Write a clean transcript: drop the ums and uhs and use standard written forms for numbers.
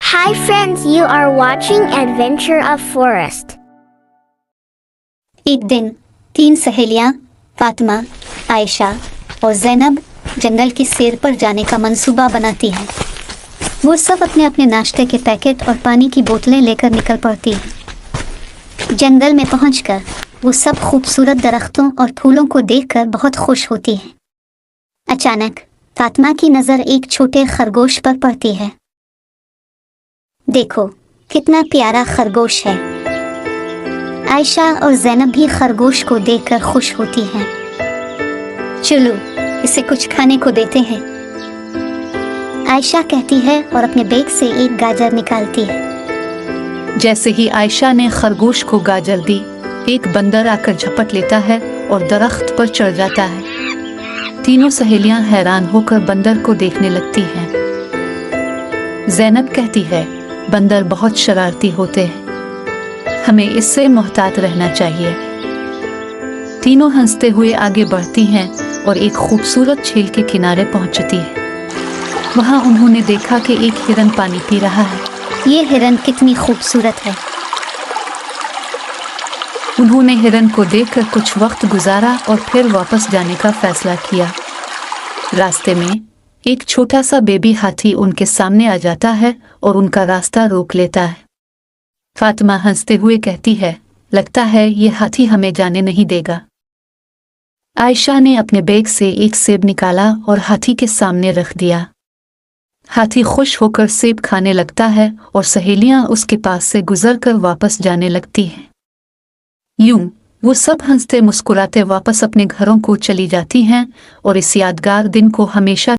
Hi friends, you are watching Adventure of Forest. एक दिन 3 सहेलियां फातिमा, आयशा और जैनब जंगल की सैर पर जाने का मंसूबा बनाती हैं। वो सब अपने अपने नाश्ते के पैकेट और पानी की बोतलें लेकर निकल पड़ती हैं। जंगल में पहुंचकर वो सब खूबसूरत दरख्तों और फूलों को देखकर बहुत खुश होती हैं। अचानक फातिमा की नज़र एक छोटे खरगोश पर पड़ती है। देखो कितना प्यारा खरगोश है। आयशा और जैनब भी खरगोश को देखकर खुश होती हैं। चलो इसे कुछ खाने को देते हैं, आयशा कहती है और अपने बैग से एक गाजर निकालती है। जैसे ही आयशा ने खरगोश को गाजर दी, एक बंदर आकर झपट लेता है और दरख्त पर चढ़ जाता है। तीनों सहेलियां हैरान होकर बंदर को देखने लगती हैं। जैनब कहती है, बंदर बहुत शरारती होते हैं, हमें इससे मोहतात रहना चाहिए। तीनों हंसते हुए आगे बढ़ती हैं और एक खूबसूरत झील के किनारे पहुंचती है। वहां उन्होंने देखा कि एक हिरन पानी पी रहा है। ये हिरन कितनी खूबसूरत है। उन्होंने हिरन को देखकर कुछ वक्त गुजारा और फिर वापस जाने का फैसला किया। रास्ते में एक छोटा सा बेबी हाथी उनके सामने आ जाता है और उनका रास्ता रोक लेता है। फातिमा हंसते हुए कहती है, लगता है ये हाथी हमें जाने नहीं देगा। आयशा ने अपने बैग से एक सेब निकाला और हाथी के सामने रख दिया। हाथी खुश होकर सेब खाने लगता है और सहेलियां उसके पास से गुजरकर वापस जाने लगती हैं। यूं वो सब हंसते मुस्कुराते वापस अपने घरों को चली जाती हैं और इस यादगार दिन को हमेशा